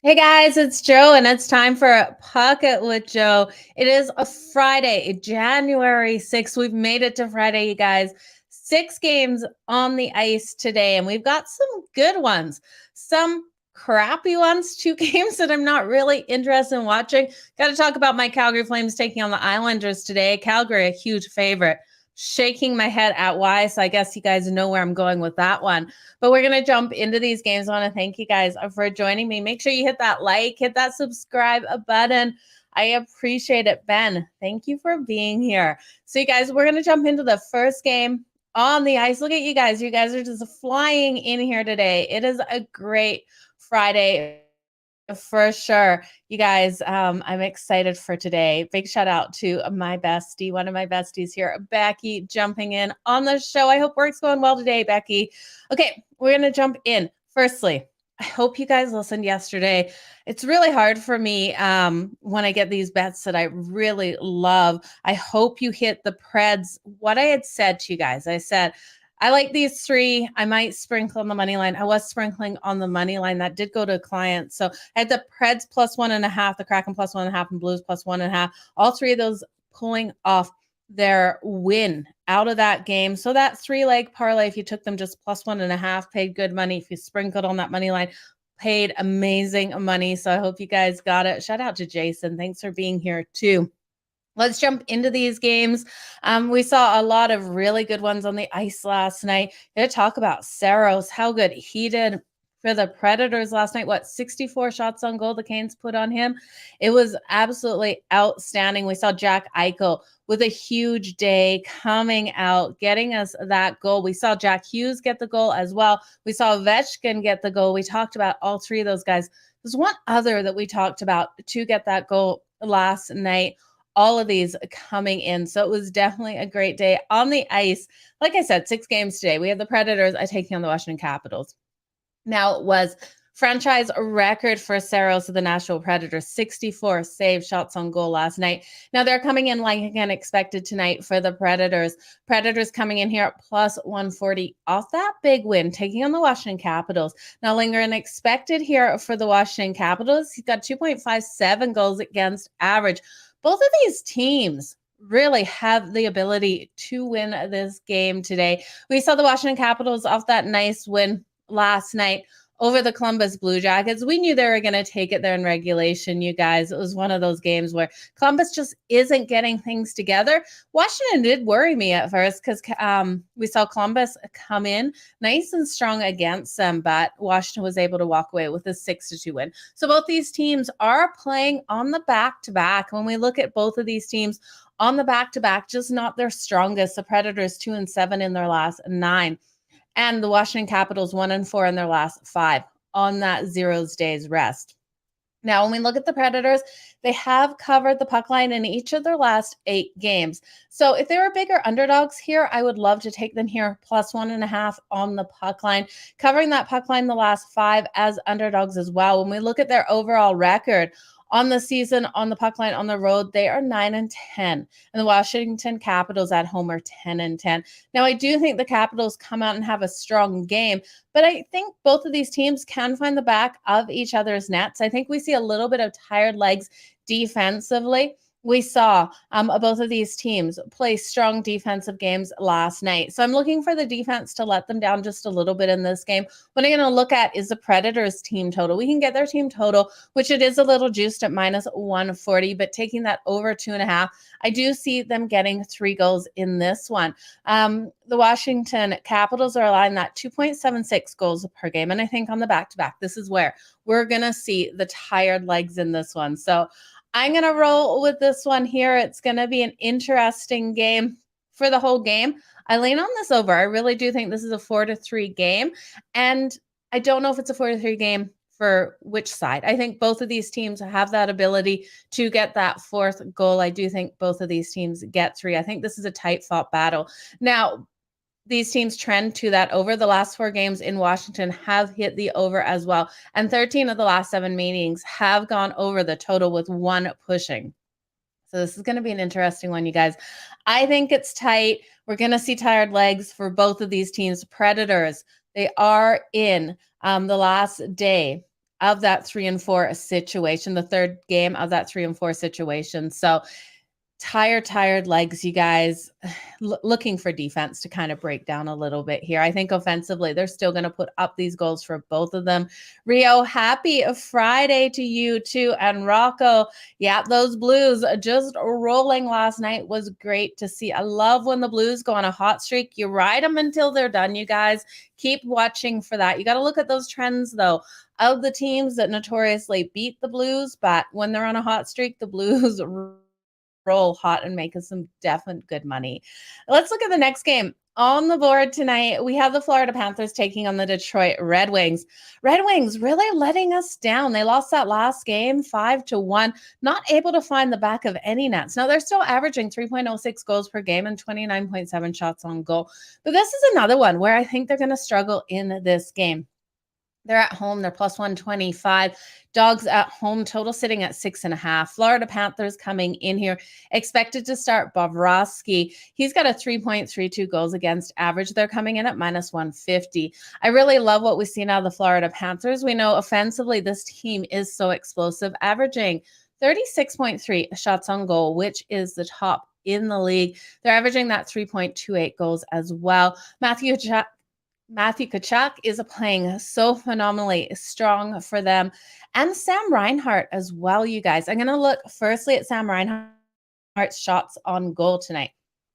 Hey guys, it's Joe, and it's time for Pikket with Joe. It is a Friday, January 6th. We've made it to Friday, you guys. 6 games on the ice today, and we've got some good ones, some crappy ones, 2 games that I'm not really interested in watching. Got to talk about my Calgary Flames taking on the Islanders today. Calgary, a huge favorite. Shaking my head at why, so I guess you guys know where I'm going with that one. But we're going to jump into these games. I want to thank you guys for joining me. Make sure you hit that like, hit that subscribe button. I appreciate it. Ben, thank you for being here. So you guys, we're going to jump into the first game on the ice. Look at you guys. You guys are just flying in here today. It is a great Friday for sure. You guys, I'm excited for today. Big shout out to my bestie, one of my besties here, Becky, jumping in on the show. I hope work's going well today, Becky. Okay, we're going to jump in. Firstly, I hope you guys listened yesterday. It's really hard for me when I get these bets that I really love. I hope you hit the Preds. What I had said to you guys, I said, I like these 3. I might sprinkle on the money line. I was sprinkling on the money line. That did go to a client. So I had the Preds plus 1.5, the Kraken plus 1.5, and Blues plus 1.5. All 3 of those pulling off their win out of that game. So that 3-leg parlay, if you took them just plus 1.5, paid good money. If you sprinkled on that money line, paid amazing money. So I hope you guys got it. Shout out to Jason. Thanks for being here too. Let's jump into these games. We saw a lot of really good ones on the ice last night. Going to talk about Saros, how good he did for the Predators last night. 64 shots on goal the Canes put on him. It was absolutely outstanding. We saw Jack Eichel with a huge day coming out, getting us that goal. We saw Jack Hughes get the goal as well. We saw Ovechkin get the goal. We talked about all 3 of those guys. There's one other that we talked about to get that goal last night. All of these coming in. So it was definitely a great day on the ice. Like I said, 6 games today. We have the Predators taking on the Washington Capitals. Now, it was franchise record for Saros of the Nashville Predators, 64 saved shots on goal last night. Now, they're coming in like again expected tonight for the Predators. Predators coming in here at plus 140 off that big win, taking on the Washington Capitals. Now, lingering expected here for the Washington Capitals. He's got 2.57 goals against average. Both of these teams really have the ability to win this game today. We saw the Washington Capitals off that nice win last night over the Columbus Blue Jackets. We knew they were going to take it there in regulation, you guys. It was one of those games where Columbus just isn't getting things together. Washington did worry me at first because we saw Columbus come in nice and strong against them, but Washington was able to walk away with a 6-2 win. So both these teams are playing on the back-to-back. When we look at both of these teams on the back-to-back, just not their strongest. The Predators 2-7 in their last 9. And the Washington Capitals 1-4 in their last 5 on that 0 days rest. Now, when we look at the Predators, they have covered the puck line in each of their last 8 games. So if they were bigger underdogs here, I would love to take them here plus 1.5 on the puck line, covering that puck line the last 5 as underdogs as well. When we look at their overall record on the season, on the puck line, on the road, they are 9-10. And the Washington Capitals at home are 10-10. Now, I do think the Capitals come out and have a strong game, but I think both of these teams can find the back of each other's nets. I think we see a little bit of tired legs defensively. We saw both of these teams play strong defensive games last night. So I'm looking for the defense to let them down just a little bit in this game. What I'm going to look at is the Predators team total. We can get their team total, which it is a little juiced at minus 140, but taking that over 2.5, I do see them getting 3 goals in this one. The Washington Capitals are aligned at 2.76 goals per game. And I think on the back-to-back, this is where we're going to see the tired legs in this one. So I'm going to roll with this one here. It's going to be an interesting game for the whole game. I lean on this over. I really do think this is a 4-3 game. And I don't know if it's a 4-3 game for which side. I think both of these teams have that ability to get that fourth goal. I do think both of these teams get 3. I think this is a tight fought battle. Now, these teams trend to that over. The last 4 games in Washington have hit the over as well. And 13 of the last 7 meetings have gone over the total with 1 pushing. So this is going to be an interesting one, you guys. I think it's tight. We're going to see tired legs for both of these teams. Predators, they are in the last day of that 3-4 situation, the third game of that 3-4 situation. So tired legs, you guys. Looking for defense to kind of break down a little bit here. I think offensively, they're still going to put up these goals for both of them. Rio, happy Friday to you too. And Rocco, yeah, those Blues just rolling last night was great to see. I love when the Blues go on a hot streak. You ride them until they're done, you guys. Keep watching for that. You got to look at those trends, though, of the teams that notoriously beat the Blues, but when they're on a hot streak, the Blues roll hot and make us some definite good money. Let's look at the next game. On the board tonight, we have the Florida Panthers taking on the Detroit Red Wings. Red Wings really letting us down. They lost that last game 5-1, not able to find the back of any nets. Now, they're still averaging 3.06 goals per game and 29.7 shots on goal. But this is another one where I think they're going to struggle in this game. They're at home. They're plus 125. Dogs at home, total sitting at 6.5. Florida Panthers coming in here, expected to start Bobrovsky. He's got a 3.32 goals against average. They're coming in at minus 150. I really love what we've seen out of the Florida Panthers. We know offensively this team is so explosive, averaging 36.3 shots on goal, which is the top in the league. They're averaging that 3.28 goals as well. Matthew Tkachuk is playing so phenomenally strong for them. And Sam Reinhart as well, you guys. I'm going to look firstly at Sam Reinhart's shots on goal tonight.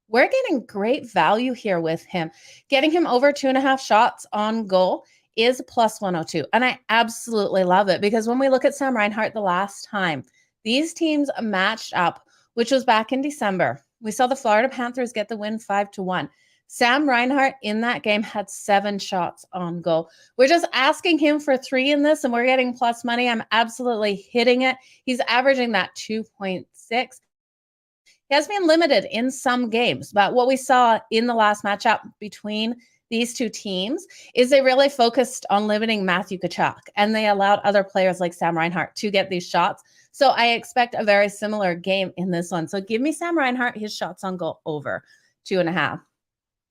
We're getting great value here with him. Getting him over 2.5 shots on goal is plus 102. And I absolutely love it because when we look at Sam Reinhart the last time, these teams matched up, which was back in December. We saw the Florida Panthers get the win 5-1. Sam Reinhart in that game had 7 shots on goal. We're just asking him for 3 in this, and we're getting plus money. I'm absolutely hitting it. He's averaging that 2.6. He has been limited in some games, but what we saw in the last matchup between these two teams is they really focused on limiting Matthew Tkachuk, and they allowed other players like Sam Reinhart to get these shots. So I expect a very similar game in this one. So give me Sam Reinhart, his shots on goal over 2.5.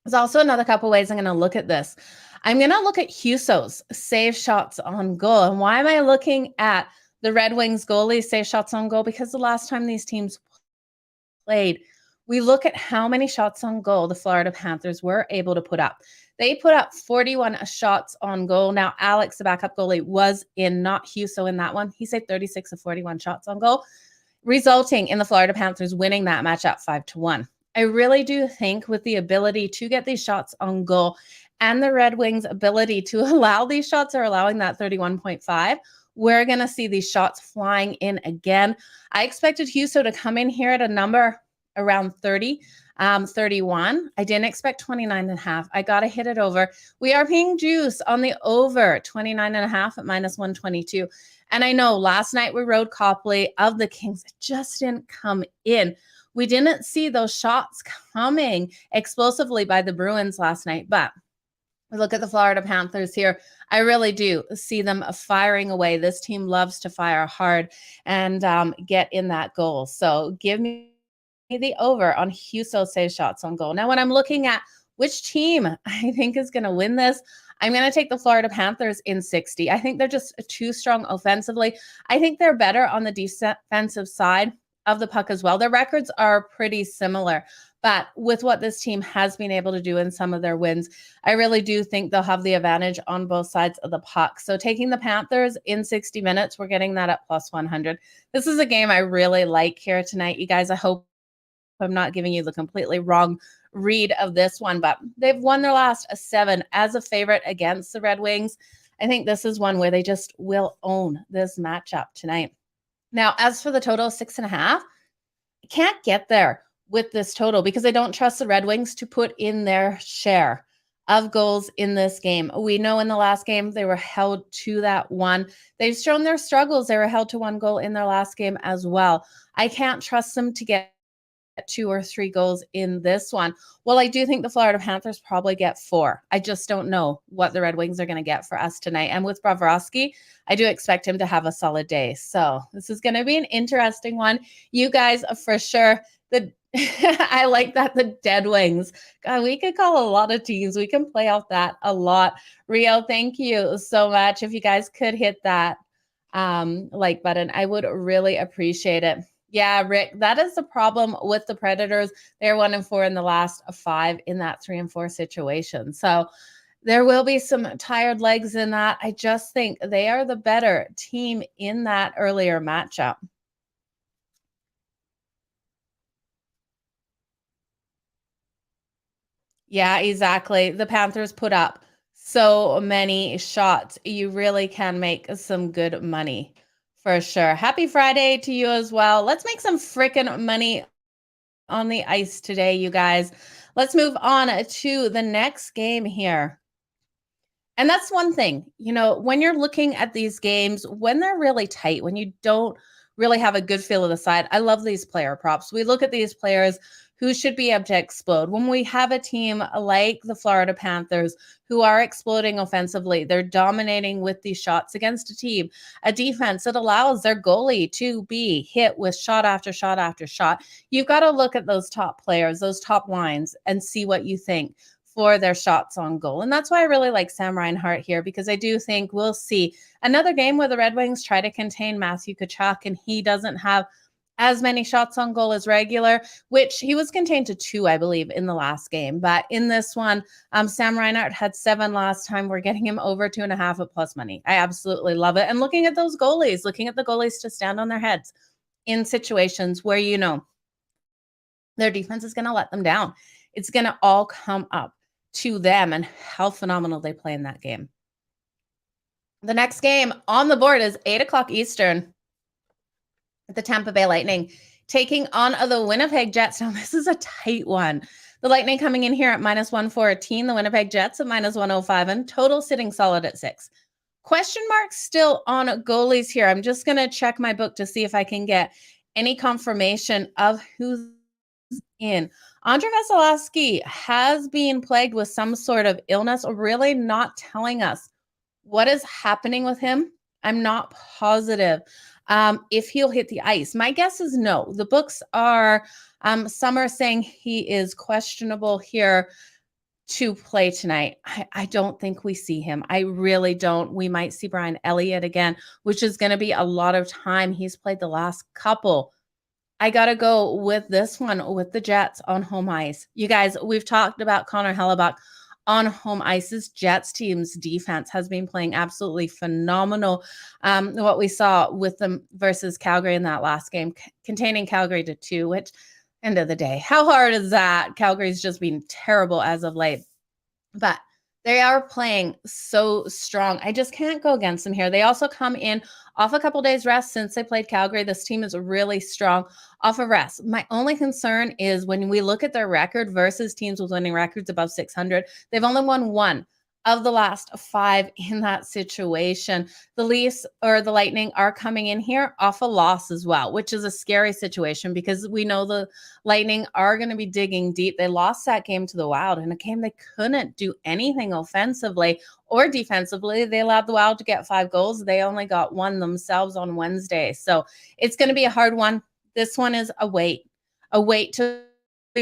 There's also another couple ways I'm going to look at this. I'm going to look at Husso's save shots on goal. And why am I looking at the Red Wings goalie save shots on goal? Because the last time these teams played, we look at how many shots on goal the Florida Panthers were able to put up. They put up 41 shots on goal. Now, Alex, the backup goalie, was in, not Husso in that one. He saved 36 of 41 shots on goal, resulting in the Florida Panthers winning that matchup 5-1. I really do think with the ability to get these shots on goal and the Red Wings' ability to allow these shots or allowing that 31.5, we're going to see these shots flying in again. I expected Husso to come in here at a number around 30, 31. I didn't expect 29.5. I got to hit it over. We are paying juice on the over 29.5 at minus 122. And I know last night we rode Copley of the Kings. It just didn't come in. We didn't see those shots coming explosively by the Bruins last night, but we look at the Florida Panthers here. I really do see them firing away. This team loves to fire hard and get in that goal. So give me the over on Husso save shots on goal. Now, when I'm looking at which team I think is going to win this, I'm going to take the Florida Panthers in 60. I think they're just too strong offensively. I think they're better on the defensive side of the puck as well. Their records are pretty similar, but with what this team has been able to do in some of their wins, I really do think they'll have the advantage on both sides of the puck. So taking the Panthers in 60 minutes, we're getting that at plus 100. This is a game I really like here tonight. You guys, I hope I'm not giving you the completely wrong read of this one, but they've won their last 7 as a favorite against the Red Wings. I think this is one where they just will own this matchup tonight. Now, as for the total 6.5, can't get there with this total because I don't trust the Red Wings to put in their share of goals in this game. We know in the last game they were held to that one. They've shown their struggles. They were held to 1 goal in their last game as well. I can't trust them to get 2 or 3 goals in this one. Well, I do think the Florida Panthers probably get 4. I just don't know what the Red Wings are going to get for us tonight. And with Bobrovsky, I do expect him to have a solid day. So this is going to be an interesting one. You guys, for sure, I like that, the Dead Wings. God, we could call a lot of teams. We can play off that a lot. Rio, thank you so much. If you guys could hit that like button, I would really appreciate it. Yeah, Rick, that is the problem with the Predators. They're 1-4 in the last 5 in that 3-4 situation. So there will be some tired legs in that. I just think they are the better team in that earlier matchup. Yeah, exactly. The Panthers put up so many shots. You really can make some good money for sure. Happy Friday to you as well. Let's make some freaking money on the ice today, you guys. Let's move on to the next game here. And that's one thing, when you're looking at these games, when they're really tight, when you don't really have a good feel of the side, I love these player props. We look at these players who should be able to explode. When we have a team like the Florida Panthers who are exploding offensively, they're dominating with these shots against a defense that allows their goalie to be hit with shot after shot after shot. You've got to look at those top players, those top lines, and see what you think for their shots on goal. And that's why I really like Sam Reinhart here, because I do think we'll see another game where the Red Wings try to contain Matthew Tkachuk, and he doesn't have as many shots on goal as regular, which he was contained to 2, I believe, in the last game. But in this one, Sam Reinhart had 7 last time. We're getting him over 2.5 at plus money. I absolutely love it. And looking at those goalies, looking at the goalies to stand on their heads in situations where, their defense is going to let them down. It's going to all come up to them and how phenomenal they play in that game. The next game on the board is 8 o'clock Eastern. The Tampa Bay Lightning taking on the Winnipeg Jets. Now, this is a tight one. The Lightning coming in here at -114, the Winnipeg Jets at -105, and total sitting solid at 6. Question marks still on goalies here. I'm just going to check my book to see if I can get any confirmation of who's in. Andrei Vasilevskiy has been plagued with some sort of illness, really not telling us what is happening with him. I'm not positive if he'll hit the ice. My guess is no. The books are, some are saying he is questionable here to play tonight. I don't think we see him. I really don't. We might see Brian Elliott again, which is going to be a lot of time. He's played the last couple. I got to go with this one with the Jets on home ice. You guys, we've talked about Connor Hellebuck on home ice's Jets team's defense has been playing absolutely phenomenal. What we saw with them versus Calgary in that last game, containing Calgary to 2, which end of the day, how hard is that? Calgary's just been terrible as of late, but they are playing so strong. I just can't go against them here. They also come in off a couple days rest since they played Calgary. This team is really strong off of rest. My only concern is when we look at their record versus teams with winning records above 600, they've only won 1 of the last 5 in that situation. The Leafs or the Lightning are coming in here off a loss as well, which is a scary situation because we know the Lightning are going to be digging deep. They lost that game to the Wild in a game they couldn't do anything offensively or defensively. They allowed the Wild to get 5 goals. They only got 1 themselves on Wednesday. So it's going to be a hard one. This one is a wait to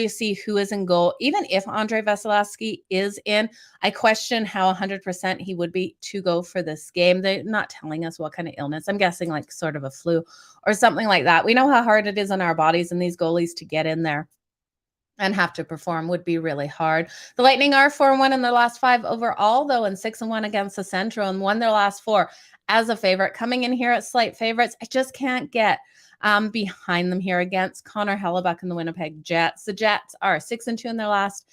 see who is in goal. Even if Andrei Vasilevskiy is in, I question how 100% he would be to go for this game. They're not telling us what kind of illness. I'm guessing like sort of a flu or something like that. We know how hard it is on our bodies and these goalies to get in there and have to perform would be really hard. The Lightning are 4-1 in their last 5 overall, though, and 6-1 against the Central and won their last 4 as a favorite. Coming in here at slight favorites, I just can't get behind them here against Connor Hellebuck and the Winnipeg Jets. The Jets are 6-2 in their last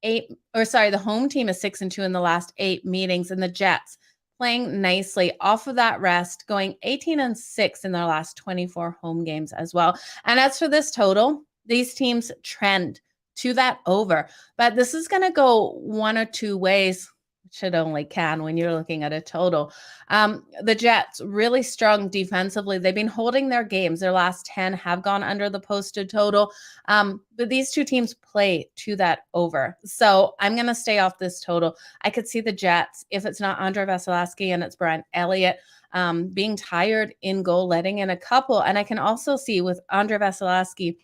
8, the home team is 6-2 in the last 8 meetings, and the Jets playing nicely off of that rest, going 18-6 in their last 24 home games as well. And as for this total, these teams trend to that over. But this is going to go one or two ways, which it only can when you're looking at a total. The Jets really strong defensively. They've been holding their games. Their last 10 have gone under the posted total. But these two teams play to that over. So I'm going to stay off this total. I could see the Jets, if it's not Andre Vasilevsky and it's Brian Elliott, being tired in goal, letting in a couple. And I can also see with Andre Vasilevsky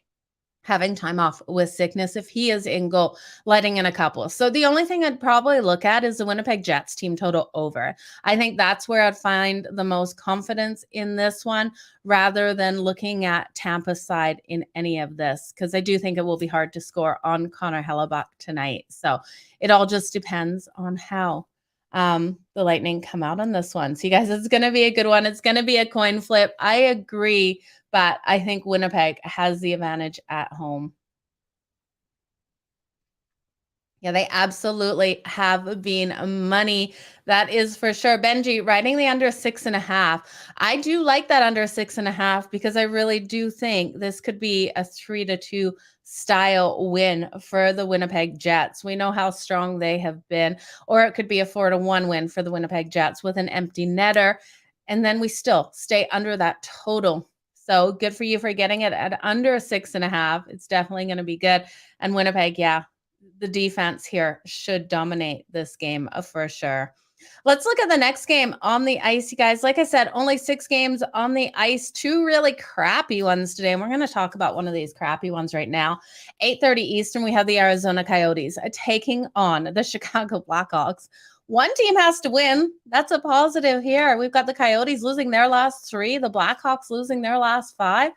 having time off with sickness, if he is in goal, letting in a couple. So the only thing I'd probably look at is the Winnipeg Jets team total over. I think that's where I'd find the most confidence in this one, rather than looking at Tampa's side in any of this, because I do think it will be hard to score on Connor Hellebuck tonight. So it all just depends on how the Lightning come out on this one. So you guys, it's going to be a good one. It's going to be a coin flip. I agree, but I think Winnipeg has the advantage at home. Yeah, they absolutely have been money. That is for sure. Benji, riding the under 6.5. I do like that under 6.5 because I really do think this could be a 3-2 style win for the Winnipeg Jets. We know how strong they have been, or it could be a 4-1 win for the Winnipeg Jets with an empty netter. And then we still stay under that total. So good for you for getting it at under 6.5. It's definitely going to be good. And Winnipeg, yeah, the defense here should dominate this game for sure. Let's look at the next game on the ice, you guys. Like I said, only 6 games on the ice, 2 really crappy ones today. And we're going to talk about one of these crappy ones right now. 8:30 Eastern, we have the Arizona Coyotes taking on the Chicago Blackhawks. One team has to win. That's a positive here. We've got the Coyotes losing their last 3, the Blackhawks losing their last 5.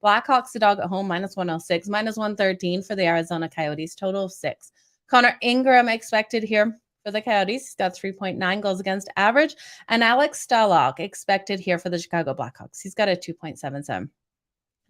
Blackhawks, the dog at home, -106, -113 for the Arizona Coyotes, total of 6. Connor Ingram expected here for the Coyotes. He's got 3.9 goals against average. And Alex Stalock expected here for the Chicago Blackhawks. He's got a 2.77.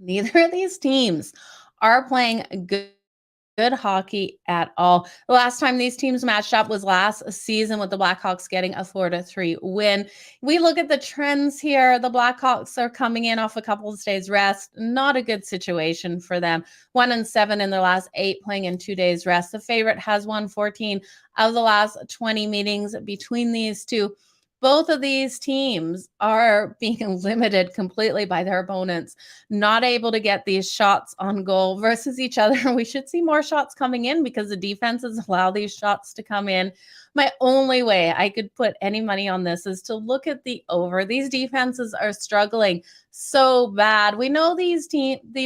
Neither of these teams are playing good hockey at all. The last time these teams matched up was last season, with the Blackhawks getting a 4-3 win. We look at the trends here. The Blackhawks are coming in off a couple of days rest. Not a good situation for them. 1-7 in their last 8, playing in 2 days rest. The favorite has won 14 of the last 20 meetings between these two. Both of these teams are being limited completely by their opponents, not able to get these shots on goal versus each other. We should see more shots coming in because the defenses allow these shots to come in. My only way I could put any money on this is to look at the over. These defenses are struggling so bad. We know these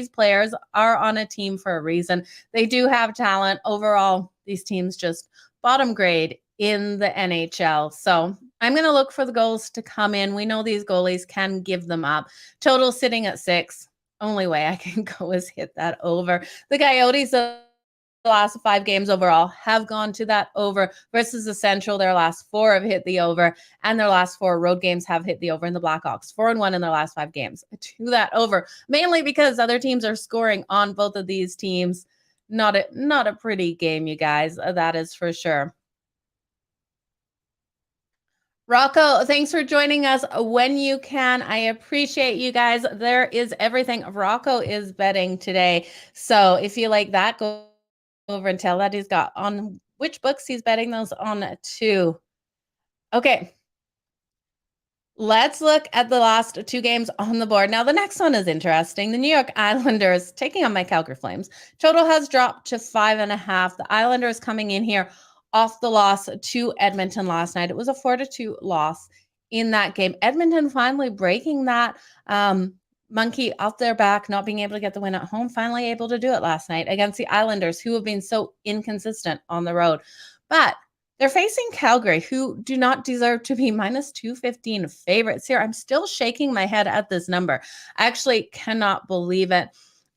players are on a team for a reason. They do have talent. Overall, these teams just bottom grade in the NHL. So I'm going to look for the goals to come in. We know these goalies can give them up. Total sitting at 6. Only way I can go is hit that over. The Coyotes, the last 5 games overall, have gone to that over versus the Central. Their last 4 have hit the over, and their last 4 road games have hit the over. In the Blackhawks, 4-1 in their last 5 games to that over, mainly because other teams are scoring on both of these teams. Not a pretty game, you guys. That is for sure. Rocco, thanks for joining us when you can. I appreciate you guys. There is everything. Rocco is betting today. So if you like that, go over and tell that he's got on which books he's betting those on too. Okay. Let's look at the last 2 games on the board. Now, the next one is interesting. The New York Islanders taking on my Calgary Flames. Total has dropped to 5.5. The Islanders coming in here off the loss to Edmonton last night. It was a 4-2 loss in that game. Edmonton finally breaking that monkey off their back, not being able to get the win at home, finally able to do it last night against the Islanders, who have been so inconsistent on the road. But they're facing Calgary, who do not deserve to be -215 favorites here. I'm still shaking my head at this number. I actually cannot believe it.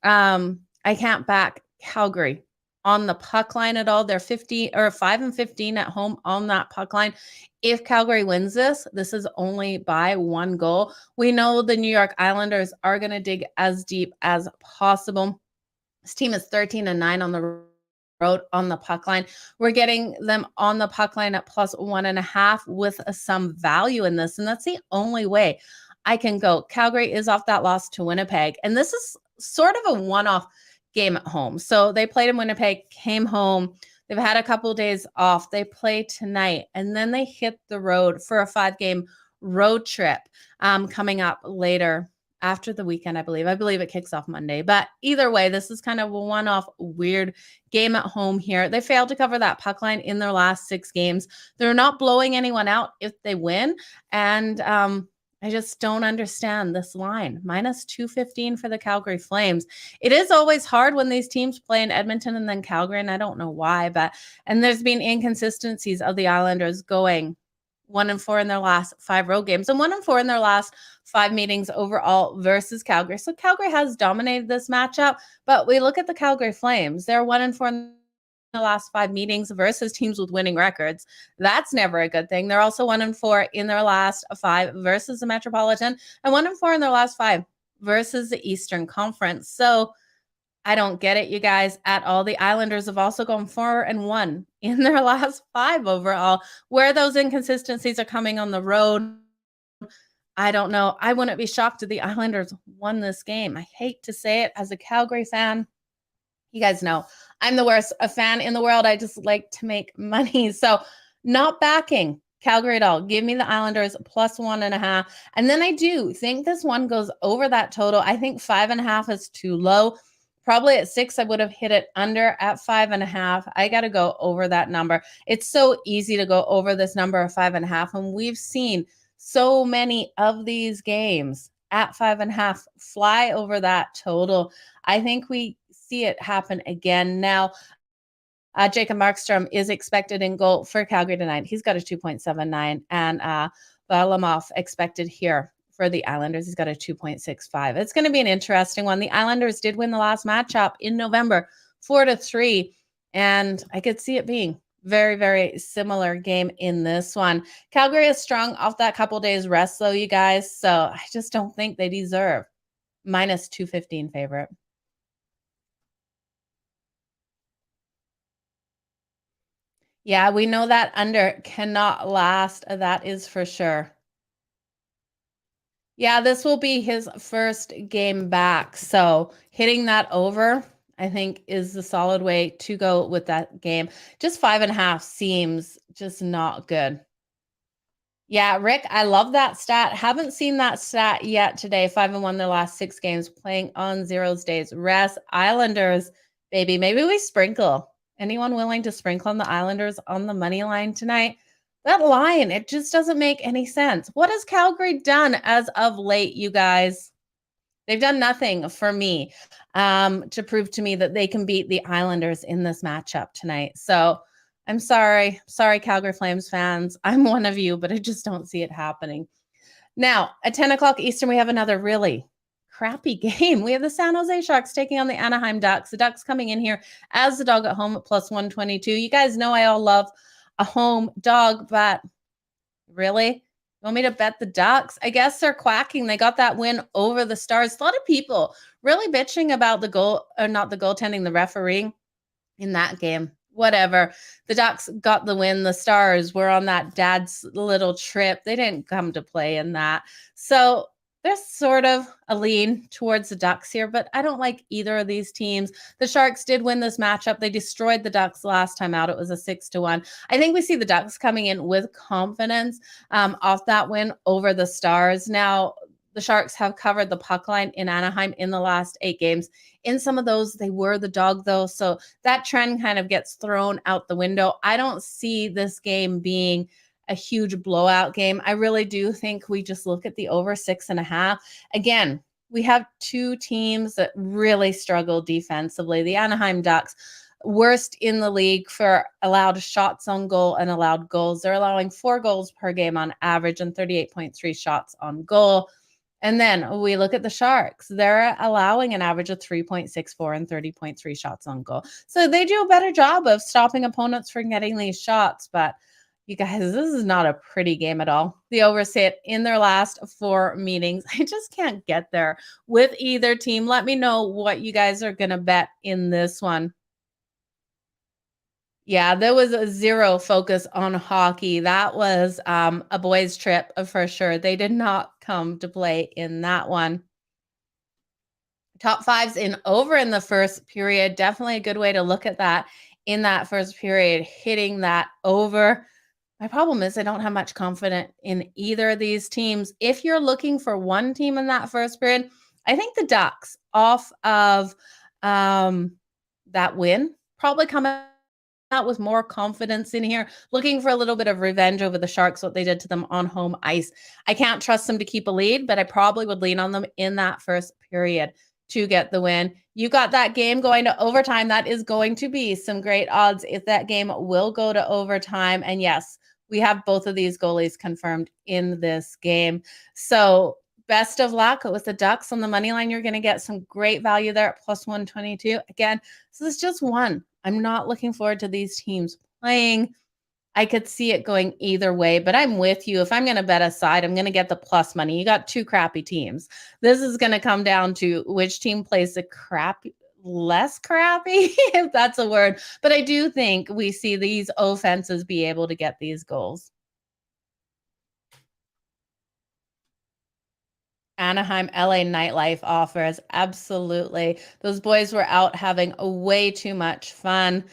I can't back Calgary on the puck line at all. They're 5-15 at home on that puck line. If Calgary wins this is only by 1 goal. We know the New York Islanders are going to dig as deep as possible. This team is 13-9 on the road on the puck line. We're getting them on the puck line at +1.5 with some value in this. And that's the only way I can go. Calgary is off that loss to Winnipeg. And this is sort of a one-off game at home. So they played in Winnipeg, came home. They've had a couple of days off. They play tonight, and then they hit the road for a 5-game road trip coming up later after the weekend, I believe. I believe it kicks off Monday. But either way, this is kind of a one-off weird game at home here. They failed to cover that puck line in their last 6 games. They're not blowing anyone out if they win. And I just don't understand this line. Minus 215 for the Calgary Flames. It is always hard when these teams play in Edmonton and then Calgary, and I don't know why, and there's been inconsistencies of the Islanders going 1-4 in their last 5 road games and 1-4 in their last 5 meetings overall versus Calgary. So Calgary has dominated this matchup, but we look at the Calgary Flames. They're 1-4 in the last 5 meetings versus teams with winning records. That's never a good thing. They're also 1-4 in their last 5 versus the Metropolitan and 1-4 in their last 5 versus the Eastern Conference. So I don't get it, you guys, at all. The Islanders have also gone 4-1 in their last 5 overall. Where those inconsistencies are coming on the road, I don't know. I wouldn't be shocked if the Islanders won this game. I hate to say it as a Calgary fan. You guys know I'm the worst fan in the world. I just like to make money. So not backing Calgary at all. Give me the Islanders plus 1.5. And then I do think this one goes over that total. I think 5.5 is too low. Probably at 6, I would have hit it under. At 5.5, I got to go over that number. It's so easy to go over this number of 5.5. And we've seen so many of these games at 5.5 fly over that total. I think we see it happen again. Now, Jacob Markstrom is expected in goal for Calgary tonight. He's got a 2.79, and Varlamov expected here for the Islanders. He's got a 2.65. It's going to be an interesting one. The Islanders did win the last matchup in November, 4-3, and I could see it being very, very similar game in this one. Calgary is strong off that couple days rest, though, you guys, so I just don't think they deserve minus 215 favorite. Yeah, we know that under cannot last. That is for sure. Yeah, this will be his first game back. So hitting that over, I think, is the solid way to go with that game. Just 5.5 seems just not good. Yeah, Rick, I love that stat. Haven't seen that stat yet today. 5-1 their last 6 games, playing on 0's days rest. Islanders, baby. Maybe we sprinkle. Anyone willing to sprinkle on the Islanders on the money line tonight? That line, it just doesn't make any sense. What has Calgary done as of late, you guys? They've done nothing for me to prove to me that they can beat the Islanders in this matchup tonight. So I'm sorry. Sorry, Calgary Flames fans. I'm one of you, but I just don't see it happening. Now, at 10 o'clock Eastern, we have another really crappy game. We have the San Jose Sharks taking on the Anaheim Ducks. The Ducks coming in here as the dog at home at plus 122. You guys know I all love a home dog, but really? You want me to bet the Ducks? I guess they're quacking. They got that win over the Stars. A lot of people really bitching about the goal, or not the goaltending, the referee in that game. Whatever. The Ducks got the win. The Stars were on that dad's little trip. They didn't come to play in that. So there's sort of a lean towards the Ducks here, but I don't like either of these teams. The Sharks did win this matchup. They destroyed the Ducks last time out. It was a 6-1. I think we see the Ducks coming in with confidence off that win over the Stars. Now, the Sharks have covered the puck line in Anaheim in the last 8 games. In some of those, they were the dog, though. So that trend kind of gets thrown out the window. I don't see this game being a huge blowout game. I really do think we just look at the over 6.5. Again, we have 2 teams that really struggle defensively. The Anaheim Ducks, worst in the league for allowed shots on goal and allowed goals. They're allowing 4 goals per game on average and 38.3 shots on goal. And then we look at the Sharks. They're allowing an average of 3.64 and 30.3 shots on goal. So they do a better job of stopping opponents from getting these shots. But you guys, this is not a pretty game at all. The overs hit in their last 4 meetings. I just can't get there with either team. Let me know what you guys are going to bet in this one. Yeah, there was a 0 focus on hockey. That was a boys' trip for sure. They did not come to play in that one. Top fives in over in the first period. Definitely a good way to look at that in that first period, hitting that over. My problem is I don't have much confidence in either of these teams. If you're looking for one team in that first period, I think the Ducks off of that win probably come out with more confidence in here, looking for a little bit of revenge over the Sharks, what they did to them on home ice. I can't trust them to keep a lead, but I probably would lean on them in that first period to get the win. You got that game going to overtime. That is going to be some great odds if that game will go to overtime. And yes, we have both of these goalies confirmed in this game. So best of luck with the Ducks on the money line. You're going to get some great value there at plus 122. Again, so this is just one. I'm not looking forward to these teams playing. I could see it going either way, but I'm with you. If I'm going to bet a side, I'm going to get the plus money. You got two crappy teams. This is going to come down to which team plays the less crappy, if that's a word. But I do think we see these offenses be able to get these goals. Anaheim, LA nightlife offers. Absolutely. Those boys were out having way too much fun.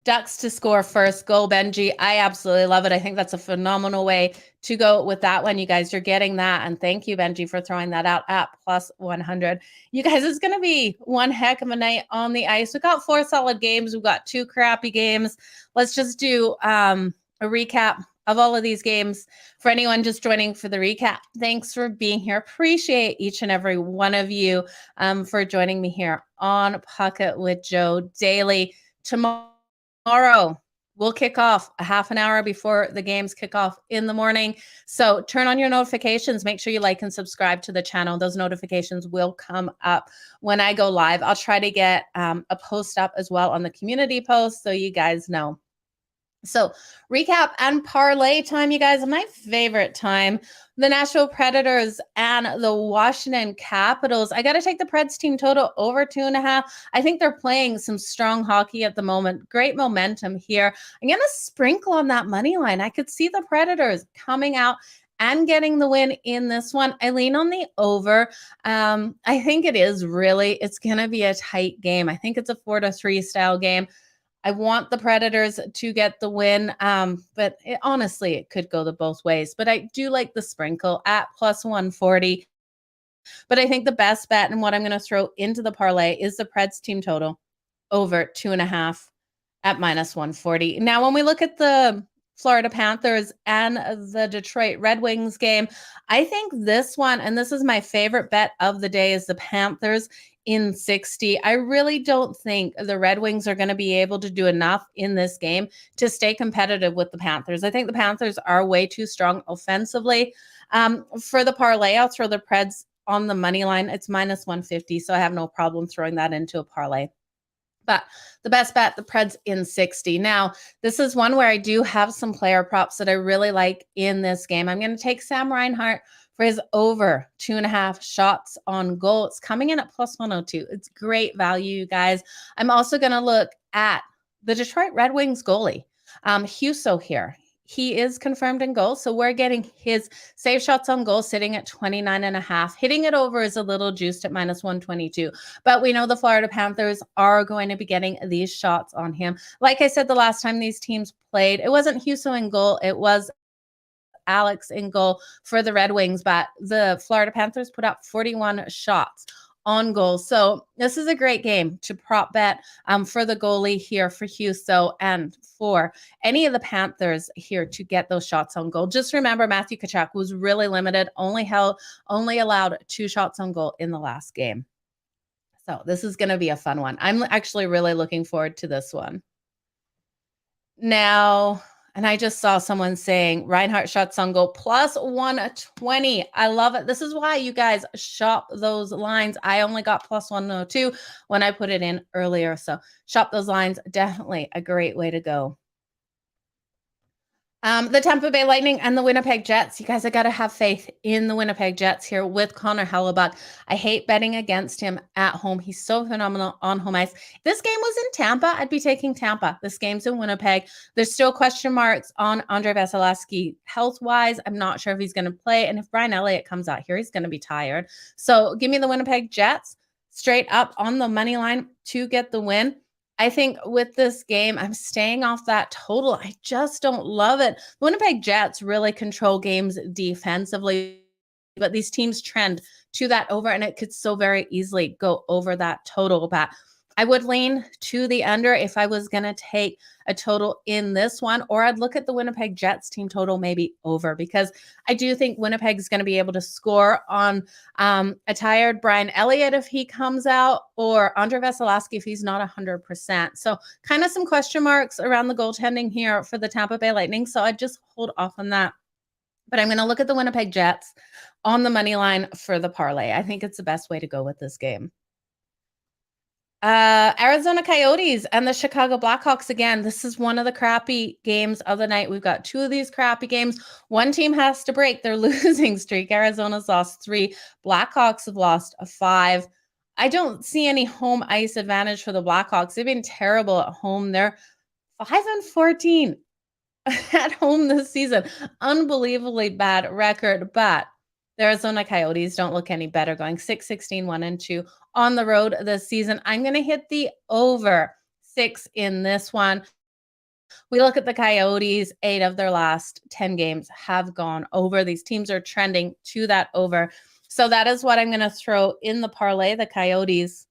Ducks to score first goal, Benji. I absolutely love it. I think that's a phenomenal way to go with that one. You guys, you're getting that. And thank you, Benji, for throwing that out at plus 100. You guys, it's going to be one heck of a night on the ice. We've got 4 solid games. We've got 2 crappy games. Let's just do a recap of all of these games. For anyone just joining for the recap, thanks for being here. Appreciate each and every one of you for joining me here on Pikket with Joe daily. Tomorrow, we'll kick off a half an hour before the games kick off in the morning. So turn on your notifications. Make sure you like and subscribe to the channel. Those notifications will come up when I go live. I'll try to get a post up as well on the community post so you guys know. So recap and parlay time, you guys. My favorite time, the Nashville Predators and the Washington Capitals. I got to take the Preds team total over 2.5. I think they're playing some strong hockey at the moment. Great momentum here. I'm going to sprinkle on that money line. I could see the Predators coming out and getting the win in this one. I lean on the over. I think it's going to be a tight game. I think it's a 4-3 style game. I want the Predators to get the win, but honestly, it could go the both ways. But I do like the sprinkle at plus 140. But I think the best bet and what I'm going to throw into the parlay is the Preds team total over 2.5 at minus 140. Now, when we look at the Florida Panthers and the Detroit Red Wings game, I think this one, and this is my favorite bet of the day, is the Panthers in 60. I really don't think the Red Wings are going to be able to do enough in this game to stay competitive with the Panthers. I think the Panthers are way too strong offensively. For the parlay, I'll throw the Preds on the money line. It's minus 150, so I have no problem throwing that into a parlay. But the best bet, the Preds in 60. Now, this is one where I do have some player props that I really like in this game. I'm going to take Sam Reinhart for his over 2.5 shots on goal. It's coming in at plus 102. It's great value, you guys. I'm also going to look at the Detroit Red Wings goalie, Husso here. He is confirmed in goal, so we're getting his save shots on goal sitting at 29.5. Hitting it over is a little juiced at minus 122, but we know the Florida Panthers are going to be getting these shots on him. Like I said, the last time these teams played, it wasn't Husso in goal, it was Alex in goal for the Red Wings, but the Florida Panthers put up 41 shots on goal. So this is a great game to prop bet for the goalie here for Husso and for any of the Panthers here to get those shots on goal. Just remember, Matthew Tkachuk was really limited, only allowed 2 shots on goal in the last game. So this is going to be a fun one. I'm actually really looking forward to this one. Now, and I just saw someone saying Reinhart shots on goal plus 120. I love it. This is why you guys shop those lines. I only got plus 102 when I put it in earlier. So shop those lines. Definitely a great way to go. The Tampa Bay Lightning and the Winnipeg Jets. You guys, I got to have faith in the Winnipeg Jets here with Connor Hellebuck. I hate betting against him at home. He's so phenomenal on home ice. If this game was in Tampa, I'd be taking Tampa. This game's in Winnipeg. There's still question marks on Andrei Vasilevskiy health-wise. I'm not sure if he's going to play. And if Brian Elliott comes out here, he's going to be tired. So give me the Winnipeg Jets. straight up on the money line to get the win. I think with this game, I'm staying off that total. I just don't love it. The Winnipeg Jets really control games defensively, but these teams trend to that over, and it could so very easily go over that total. But I would lean to the under if I was going to take a total in this one, or I'd look at the Winnipeg Jets team total maybe over, because I do think Winnipeg is going to be able to score on a tired Brian Elliott if he comes out, or Andre Vasilevsky if he's not 100%. So kind of some question marks around the goaltending here for the Tampa Bay Lightning. So I'd just hold off on that. But I'm going to look at the Winnipeg Jets on the money line for the parlay. I think it's the best way to go with this game. Arizona Coyotes and the Chicago Blackhawks again. This is one of the crappy games of the night. We've got two of these crappy games. One team has to break their losing streak. Arizona's lost 3. Blackhawks have lost 5. I don't see any home ice advantage for the Blackhawks. They've been terrible at home. They're 5-14 at home this season. Unbelievably bad record, but the Arizona Coyotes don't look any better, going 6-16, 1-2 on the road this season. I'm going to hit the over 6 in this one. We look at the Coyotes, 8 of their last 10 games have gone over. These teams are trending to that over. So that is what I'm going to throw in the parlay, the Coyotes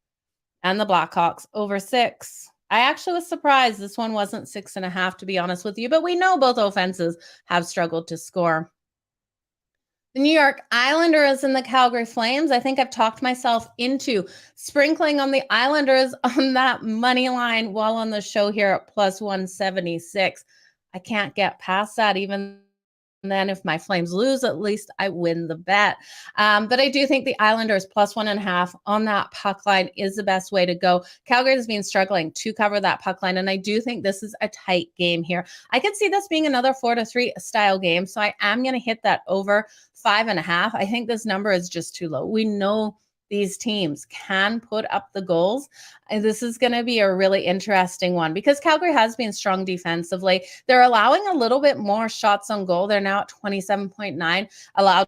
and the Blackhawks over 6. I actually was surprised this one wasn't 6.5, to be honest with you, but we know both offenses have struggled to score. The New York Islanders and the Calgary Flames. I think I've talked myself into sprinkling on the Islanders on that money line while on the show here at plus 176. I can't get past that. Even then, if my Flames lose, at least I win the bet. But I do think the Islanders plus 1.5 on that puck line is the best way to go. Calgary has been struggling to cover that puck line, and I do think this is a tight game here. I could see this being another 4-3 style game, so I am going to hit that over 5.5. I think this number is just too low. We know these teams can put up the goals. And this is going to be a really interesting one because Calgary has been strong defensively. They're allowing a little bit more shots on goal. They're now at 27.9 allowed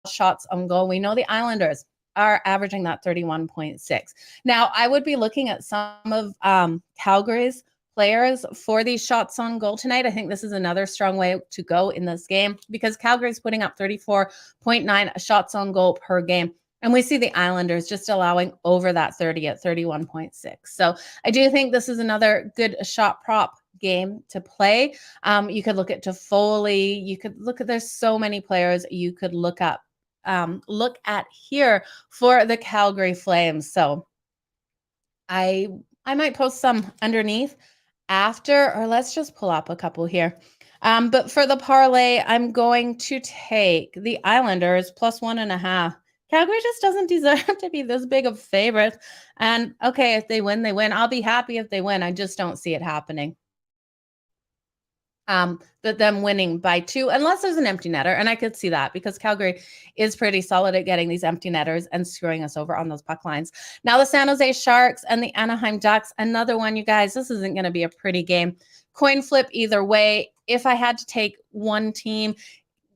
shots on goal. We know the Islanders are averaging that 31.6. Now, I would be looking at some of Calgary's players for these shots on goal tonight. I think this is another strong way to go in this game because Calgary's putting up 34.9 shots on goal per game. And we see the Islanders just allowing over that 30 at 31.6. So I do think this is another good shot prop game to play. You could look at Toffoli. You could look at, there's so many players you could look at here for the Calgary Flames. So I might post some underneath after, or let's just pull up a couple here. But for the parlay, I'm going to take the Islanders plus 1.5. Calgary just doesn't deserve to be this big of favorites. And okay, if they win, they win. I'll be happy if they win. I just don't see it happening. That them winning by 2, unless there's an empty netter. And I could see that because Calgary is pretty solid at getting these empty netters and screwing us over on those puck lines. Now the San Jose Sharks and the Anaheim Ducks, another one, you guys, this isn't going to be a pretty game. Coin flip either way. If I had to take one team,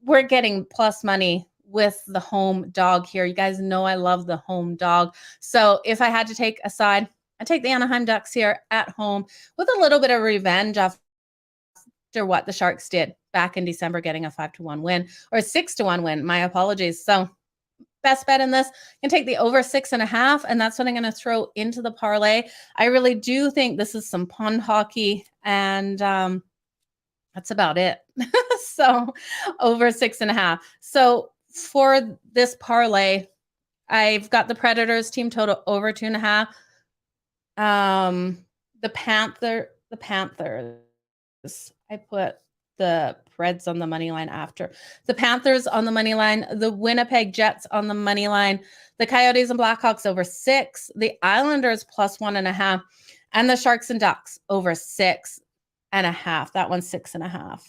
we're getting plus money with the home dog here. You guys know I love the home dog. So if I had to take a side, I'd take the Anaheim Ducks here at home with a little bit of revenge after what the Sharks did back in December, getting a 5-1 win or a 6-1 win. My apologies. So best bet in this, you can take the over 6.5, and that's what I'm going to throw into the parlay. I really do think this is some pond hockey, and that's about it. So over 6.5. So for this parlay, I've got the Predators team total over 2.5. The Panthers. I put the Preds on the money line after. The Panthers on the money line, the Winnipeg Jets on the money line, the Coyotes and Blackhawks over 6, the Islanders plus 1.5, and the Sharks and Ducks over 6.5. That one's 6.5.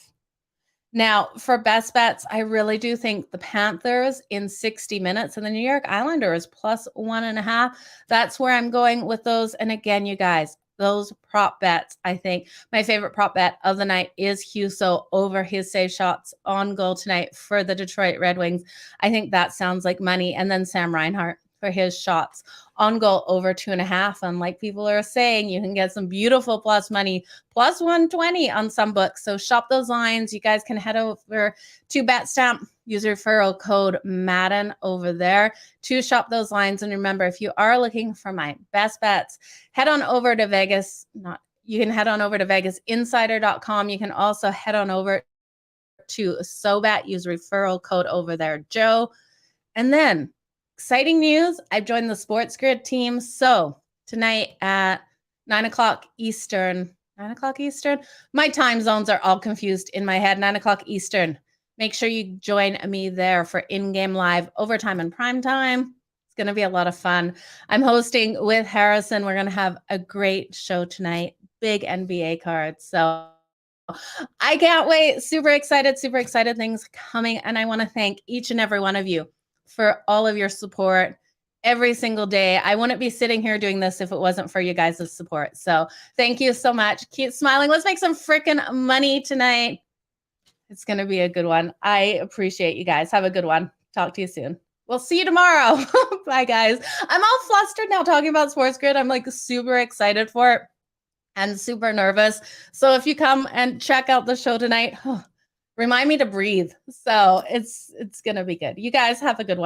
Now, for best bets, I really do think the Panthers in 60 minutes and the New York Islanders plus 1.5. That's where I'm going with those. And again, you guys, those prop bets, I think my favorite prop bet of the night is Husso over his save shots on goal tonight for the Detroit Red Wings. I think that sounds like money. And then Sam Reinhart for his shots on goal over 2.5. And like people are saying, you can get some beautiful plus money, plus 120 on some books. So shop those lines. You guys can head over to Betstamp, use referral code Madden over there to shop those lines. And remember, if you are looking for my best bets, head on over to Vegas. You can head on over to VegasInsider.com. You can also head on over to SoBet, use referral code over there, Joe. And then exciting news, I've joined the Sports Grid team. So tonight at 9 o'clock Eastern, my time zones are all confused in my head, 9 o'clock Eastern. Make sure you join me there for in-game live overtime and prime time. It's going to be a lot of fun. I'm hosting with Harrison. We're going to have a great show tonight, big NBA cards. So I can't wait. Super excited things coming. And I want to thank each and every one of you for all of your support every single day. I wouldn't be sitting here doing this if it wasn't for you guys' support. So thank you so much. Keep smiling. Let's make some freaking money tonight. It's going to be a good one. I appreciate you guys. Have a good one. Talk to you soon. We'll see you tomorrow. Bye, guys. I'm all flustered now talking about Sports Grid. I'm like super excited for it and super nervous. So if you come and check out the show tonight, remind me to breathe. So it's going to be good. You guys have a good one.